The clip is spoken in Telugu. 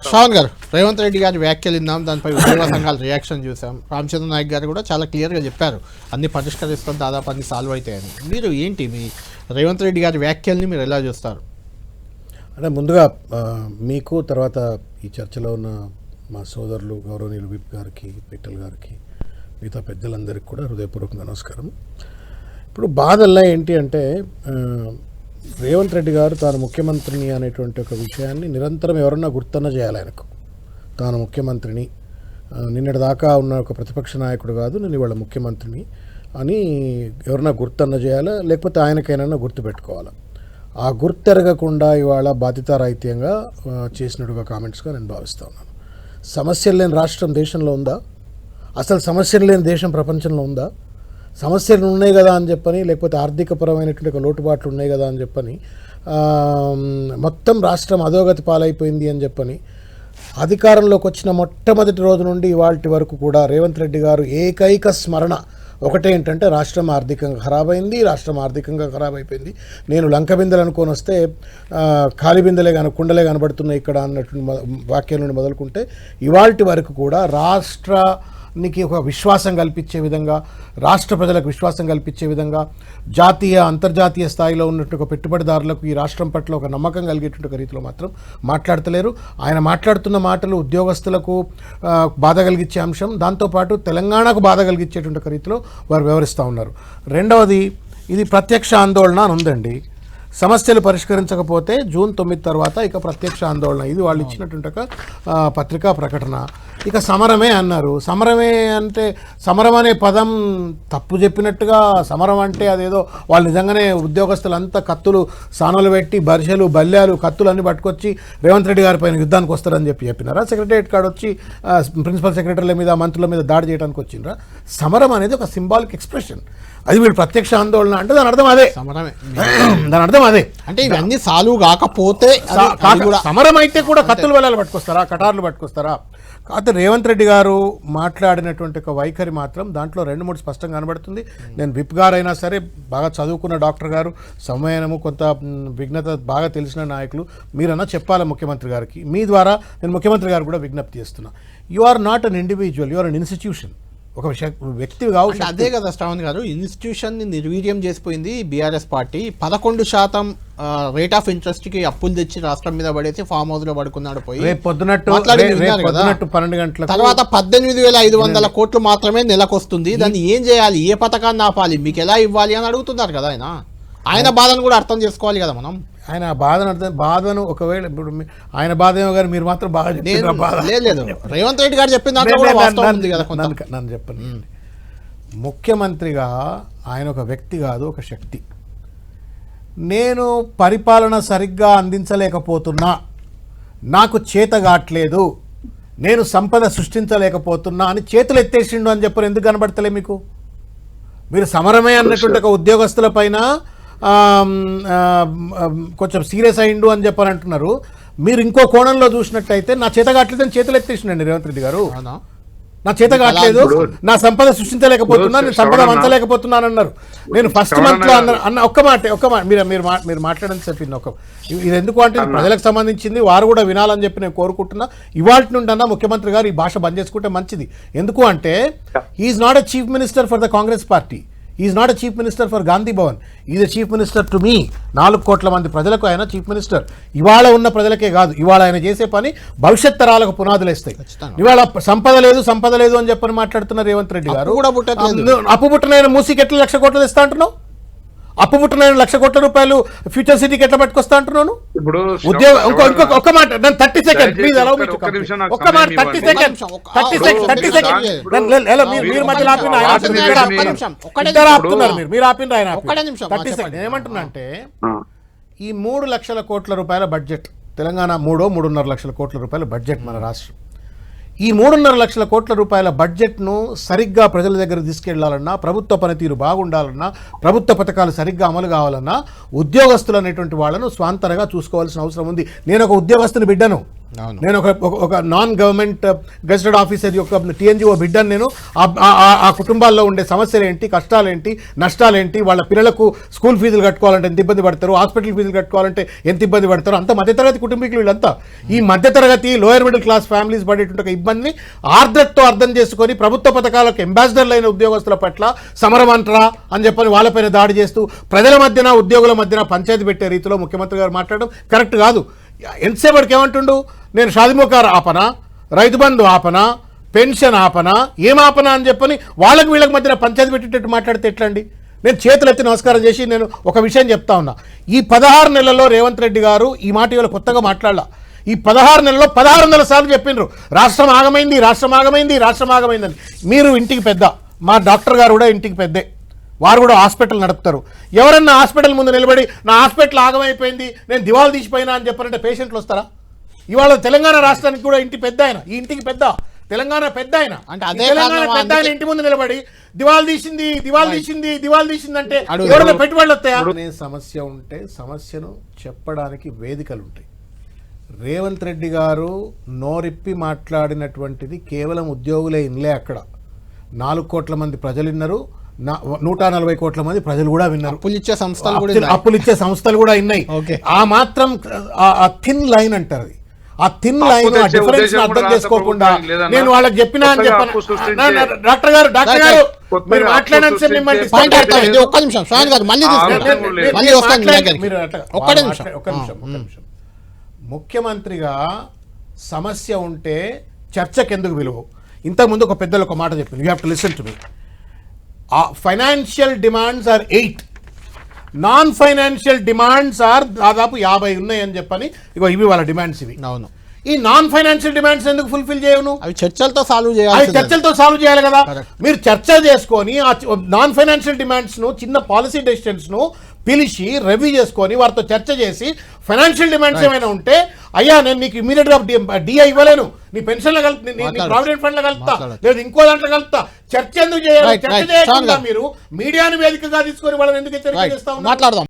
శ్రావణ్ గారు, రేవంత్ రెడ్డి గారి వ్యాఖ్యలు విన్నాం, దానిపై ఉద్యోగ సంఘాల రియాక్షన్ చూసాం. రామచంద్ర నాయక్ గారు కూడా చాలా క్లియర్గా చెప్పారు, అన్ని పరిష్కరిస్తాం, దాదాపు అన్ని సాల్వ్ అవుతాయని. మీరు ఏంటి మీ రేవంత్ రెడ్డి గారి వ్యాఖ్యల్ని మీరు ఎలా చూస్తారు? అంటే ముందుగా మీకు తర్వాత ఈ చర్చలో ఉన్న మా సోదరులు గౌరవనీయులు విప్ గారికి, పిట్టల్ గారికి, మిగతా పెద్దలందరికీ కూడా హృదయపూర్వక నమస్కారం. ఇప్పుడు బాధల్లా ఏంటి అంటే రేవంత్ రెడ్డి గారు తాను ముఖ్యమంత్రిని అనేటువంటి ఒక విషయాన్ని నిరంతరం ఎవరన్నా గుర్తన్న చేయాలి ఆయనకు. తాను ముఖ్యమంత్రిని, నిన్నటి దాకా ఉన్న ఒక ప్రతిపక్ష నాయకుడు కాదు, నేను ఇవాళ ముఖ్యమంత్రిని అని ఎవరన్నా గుర్తన్న చేయాలా, లేకపోతే ఆయనకైనా గుర్తుపెట్టుకోవాలా. ఆ గుర్తెరగకుండా ఇవాళ బాధ్యతారాహిత్యంగా చేసినట్టుగా కామెంట్స్గా నేను భావిస్తూ ఉన్నాను. సమస్యలు లేని రాష్ట్రం దేశంలో ఉందా? అసలు సమస్యలు లేని దేశం ప్రపంచంలో ఉందా? సమస్యలు ఉన్నాయి కదా అని చెప్పని, లేకపోతే ఆర్థికపరమైనటువంటి ఒక లోటుబాట్లు ఉన్నాయి కదా అని చెప్పని, మొత్తం రాష్ట్రం అధోగతి పాలైపోయింది అని చెప్పని, అధికారంలోకి వచ్చిన మొట్టమొదటి రోజు నుండి ఇవాల్టి వరకు కూడా రేవంత్ రెడ్డి గారు ఏకైక స్మరణ ఒకటే ఏంటంటే రాష్ట్రం ఆర్థికంగా ఖరాబ్ అయింది, రాష్ట్రం ఆర్థికంగా ఖరాబ్ అయిపోయింది. నేను లంక బిందెలు అనుకొని వస్తే ఖాళీ బిందెలే కుండలే కనబడుతున్నాయి ఇక్కడ అన్నటువంటి వాక్యం నుండి మొదలుకుంటే ఇవాల్టి వరకు కూడా రాష్ట్రానికి ఒక విశ్వాసం కల్పించే విధంగా, రాష్ట్ర ప్రజలకు విశ్వాసం కల్పించే విధంగా, జాతీయ అంతర్జాతీయ స్థాయిలో ఉన్నట్టు ఒక పెట్టుబడిదారులకు ఈ రాష్ట్రం పట్ల ఒక నమ్మకం కలిగేటువంటి ఒక రీతిలో మాత్రం మాట్లాడతలేరు. ఆయన మాట్లాడుతున్న మాటలు ఉద్యోగస్తులకు బాధ కలిగించే అంశం, దాంతోపాటు తెలంగాణకు బాధ కలిగించేటువంటి ఒక రీతిలో వారు వ్యవహరిస్తూ ఉన్నారు. రెండవది, ఇది ప్రత్యక్ష ఆందోళన అని ఉందండి. సమస్యలు పరిష్కరించకపోతే జూన్ 9 తర్వాత ఇక ప్రత్యక్ష ఆందోళన, ఇది వాళ్ళు ఇచ్చినటువంటి ఒక పత్రికా ప్రకటన. ఇక సమరమే అన్నారు. సమరమే అంటే సమరం అనే పదం తప్పు చెప్పినట్టుగా, సమరం అంటే అదేదో వాళ్ళు నిజంగానే ఉద్యోగస్తులంతా కత్తులు సానలు పెట్టి బరిసెలు బల్యాలు కత్తులు అన్ని పట్టుకొచ్చి రేవంత్ రెడ్డి గారి పైన యుద్ధానికి వస్తారని చెప్పినారా? సెక్రటరియట్ కాడ వచ్చి ప్రిన్సిపల్ సెక్రటరీల మీద, మంత్రుల మీద దాడి చేయడానికి వచ్చిండ్రా? సమరం అనేది ఒక సింబాలిక్ ఎక్స్ప్రెషన్. అది వీళ్ళు ప్రత్యక్ష ఆందోళన అంటే దాని అర్థం అదే, సమరమే. దాని అర్థం అదే. అంటే ఇవన్నీ సాల్వ్ కాకపోతే సమరం అయితే కూడా కత్తులు బలాలు పట్టుకొస్తారా, కటార్లు పట్టుకొస్తారా? కాకపోతే రేవంత్ రెడ్డి గారు మాట్లాడినటువంటి ఒక వైఖరి మాత్రం దాంట్లో 2-3 స్పష్టంగా కనబడుతుంది. నేను విప్ గారైనా సరే, బాగా చదువుకున్న డాక్టర్ గారు, సమయము కొంత విఘ్నత బాగా తెలిసిన నాయకులు, మీరన్నా చెప్పాలి ముఖ్యమంత్రి గారికి. మీ ద్వారా నేను ముఖ్యమంత్రి గారు కూడా విజ్ఞప్తి చేస్తున్నా. You are not an individual, you are an institution. ఒక వ్యక్తి కావచ్చు. అదే కదా శ్రావణ్ గారు, ఇన్స్టిట్యూషన్ని నిర్వీర్యం చేసిపోయింది బీఆర్ఎస్ పార్టీ. 11% రేట్ ఆఫ్ ఇంట్రెస్ట్కి అప్పులు తెచ్చి రాష్ట్రం మీద పడేసి ఫామ్ హౌస్ లో పడుకున్నాడు. పోయి పొద్దునట్టు 12 గంటల తర్వాత 18,500 కోట్లు మాత్రమే నెలకొస్తుంది. దాన్ని ఏం చేయాలి, ఏ పథకాన్ని ఆపాలి, మీకు ఎలా ఇవ్వాలి అని అడుగుతున్నారు కదా ఆయన బాధను కూడా అర్థం చేసుకోవాలి కదా మనం. ఆయన బాధను ఒకవేళ ఇప్పుడు ఆయన బాధ ఏమో కానీ మీరు మాత్రం బాగా లేదు. రేవంత్ రెడ్డి గారు చెప్పిన నన్ను చెప్పండి. ముఖ్యమంత్రిగా ఆయన ఒక వ్యక్తి కాదు, ఒక శక్తి. నేను పరిపాలన సరిగ్గా అందించలేకపోతున్నా, నాకు చేతగాట్లేదు, నేను సంపద సృష్టించలేకపోతున్నా అని చేతులు ఎత్తేసిండు అని చెప్పారు. ఎందుకు కనబడతలే మీకు? మీరు సమరమే అన్నటువంటి ఒక ఉద్యోగస్తుల పైన కొంచెం సీరియస్ అయిండు అని చెప్పని అంటున్నారు. మీరు ఇంకో కోణంలో చూసినట్టయితే నా చేత కావట్లేదని చేతులు ఎత్తేసిండండి రేవంత్ రెడ్డి గారు. నా చేత కావట్లేదు, నా సంపద సృష్టించలేకపోతున్నా, నేను సంపద వంచలేకపోతున్నాను అన్నారు. నేను ఫస్ట్ మంత్ లో అన్న ఒక్క మాట మీరు మాట్లాడని చెప్పింది ఇది ఎందుకు అంటే ప్రజలకు సంబంధించింది, వారు కూడా వినాలని చెప్పి నేను కోరుకుంటున్నా. ఇవాళ నుండి అన్న ముఖ్యమంత్రి గారు ఈ భాష బంద్ చేసుకుంటే మంచిది. ఎందుకు అంటే he's not a chief minister for the Congress party, is not a chief minister for Gandhi Bhavan, is a chief minister to me. 4 కోట్ల మంది ప్రజలకు ఆయన చీఫ్ మినిస్టర్. ఇవాళ ఉన్న ప్రజలకే కాదు, ఇవాళ ఆయన చేసే పని భవిష్యత్ తరాలకు పునాదులు వేస్తాయి. ఇవాళ సంపద లేదు అని చెప్పని మాట్లాడుతున్న రేవంత్ రెడ్డి గారు, అప్పు పుట్టనైన మూసీకి ఎట్లా 1,00,000 కోట్లు తెస్తా అంటున్నావు? అప్పు పుట్టనైన 1,00,000 కోట్ల రూపాయలు ఫ్యూచర్ సిటీకి ఎట్లా పట్టుకొస్తా అంటున్నాను? ఉద్యోగం ఒక్క మాట, 30 సెకండ్ ప్లీజ్, అలౌ మీ ఒక్క మాట, 30 సెకండ్ మీరు మధ్యలో ఆపుతున్నారు, మీరు ఆపిన ఆయన 30 సెకండ్. ఏమంటున్నా అంటే ఈ 3 లక్షల కోట్ల రూపాయల బడ్జెట్ తెలంగాణ, 3.5 లక్షల కోట్ల రూపాయల బడ్జెట్ మన రాష్ట్రం. ఈ 3.5 లక్షల కోట్ల రూపాయల బడ్జెట్ను సరిగ్గా ప్రజల దగ్గర తీసుకెళ్లాలన్నా, ప్రభుత్వ పనితీరు బాగుండాలన్నా, ప్రభుత్వ పథకాలు సరిగ్గా అమలు కావాలన్నా ఉద్యోగస్తులు అనేటువంటి వాళ్ళను స్వాంతనగా చూసుకోవాల్సిన అవసరం ఉంది. నేను ఒక ఉద్యోగస్తుని బిడ్డను, అవును. నేను ఒక నాన్ గవర్నమెంట్ గెస్టెడ్ ఆఫీసర్ యొక్క టీఎన్జిఓ బిడ్డను. నేను ఆ కుటుంబాల్లో ఉండే సమస్యలు ఏంటి, కష్టాలేంటి, నష్టాలేంటి, వాళ్ళ పిల్లలకు స్కూల్ ఫీజులు కట్టుకోవాలంటే ఎంత ఇబ్బంది పడతారు, హాస్పిటల్ ఫీజులు కట్టుకోవాలంటే ఎంత ఇబ్బంది పడతారు, అంత మధ్యతరగతి కుటుంబీకులు వీళ్ళంతా. ఈ మధ్యతరగతి లోయర్ మిడిల్ క్లాస్ ఫ్యామిలీస్ పడేటువంటి ఒక ఇబ్బందిని ఆర్ద్రతతో అర్థం చేసుకొని ప్రభుత్వ పథకాలకు అంబాసిడర్లు అయిన ఉద్యోగస్తుల పట్ల సమరమంటరా అని చెప్పని వాళ్ళపైన దాడి చేస్తూ ప్రజల మధ్యన ఉద్యోగుల మధ్యన పంచాయతీ పెట్టే రీతిలో ముఖ్యమంత్రి గారు మాట్లాడడం కరెక్ట్ కాదు. ఎంతసేపటికి ఏమంటుండు, నేను షాదిముఖార్ ఆపనా, రైతు బంధు ఆపనా, పెన్షన్ ఆపనా, ఏం ఆపనా అని చెప్పని వాళ్ళకి వీళ్ళకి మధ్యన పంచాయతీ పెట్టేటట్టు మాట్లాడితే ఎట్లండి? నేను చేతులెత్తి నమస్కారం చేసి నేను ఒక విషయం చెప్తా ఉన్నా. ఈ 16 నెలల్లో రేవంత్ రెడ్డి గారు ఈ మాట ఇవాళ కొత్తగా మాట్లాడాల. ఈ 16 నెలల్లో 1600 సార్లు చెప్పిండ్రు రాష్ట్రం ఆగమైంది, రాష్ట్రం ఆగమైంది, రాష్ట్రం ఆగమైందని. మీరు ఇంటికి పెద్ద, మా డాక్టర్ గారు కూడా ఇంటికి పెద్దే, వారు కూడా హాస్పిటల్ నడుపుతారు. ఎవరన్నా హాస్పిటల్ ముందు నిలబడి నా హాస్పిటల్ ఆగమైపోయింది, నేను దివాళా తీసిపోయినా అని చెప్పారంటే పేషెంట్లు వస్తారా? ఇవాళ తెలంగాణ రాష్ట్రానికి కూడా ఇంటి పెద్ద ఆయన, ఈ ఇంటికి పెద్ద, తెలంగాణ పెద్ద ఆయన, అంటే అదే తెలంగాణ పెద్ద ఆయన ఇంటి ముందు నిలబడి దివాళా తీసింది, దివాళా తీసింది, దివాళా తీసింది అంటే ఎవరైనా పెట్టుబడులు వస్తాయా? సమస్య ఉంటే సమస్యను చెప్పడానికి వేదికలు ఉంటాయి. రేవంత్ రెడ్డి గారు నోరిప్పి మాట్లాడినటువంటిది కేవలం ఉద్యోగులే ఇన్లే. అక్కడ 4 కోట్ల మంది ప్రజలు విన్నారు, 140 కోట్ల మంది ప్రజలు కూడా విన్నారు. అప్పులిచ్చే సంస్థలు కూడా ఉన్నాయి. ఓకే. ఆ మాత్రం ఆ థిన్ లైన్ అంటారు. ఆ థిన్ లైన్, ఆ డిఫరెన్స్ అర్థం చేసుకోకుండా నేను వాళ్ళకి చెప్పినా అని చెప్పాను. డాక్టర్ గారు మీరు మాట్లాడాల్సి మిమ్మల్ని ఒక్క నిమిషం శ్రావణ్ గారు మళ్ళీ ఒక్క నిమిషం. ముఖ్యమంత్రిగా సమస్య ఉంటే చర్చకు ఎందుకు విలువ? ఇంతకుముందు ఒక పెద్దలు ఒక మాట చెప్పింది, you have to listen to me. Financial demands are 8, non financial demands are దాదాపు 50 ఉన్నాయి అని చెప్పని. ఇవి వాళ్ళ డిమాండ్స్ ఇవి. అవును. ఈ నాన్ ఫైనాన్షియల్ డిమాండ్స్ ఎందుకు ఫుల్ఫిల్ చేయను? అవి చర్చలతో సాల్వ్ చేయాలి కదా. మీరు చర్చ చేసుకొని ఆ నాన్ ఫైనాన్షియల్ డిమాండ్స్ ను, చిన్న పాలసీ డెసిషన్స్ ను పిలిచి రివ్యూ చేసుకొని వారితో చర్చ చేసి ఫైనాన్షియల్ డిమాండ్స్ ఏమైనా ఉంటే, అయ్యా నేను నీకు ఇమీడియట్ గా డిఐ ఇవ్వలేను, నీ పెన్షన్ లో కలుపుతా, నీ ప్రావిడెంట్ ఫండ్ లో కలుపుతా, లేదా ఇంకో దాంట్లో కలుపుతా, చర్చ ఎందుకు చేయాలి? చర్చ చేయకుండా మీరు మీడియాను వేదికగా తీసుకొని వాళ్ళని ఎందుకు హెచ్చరిక చేస్తా ఉన్నారు?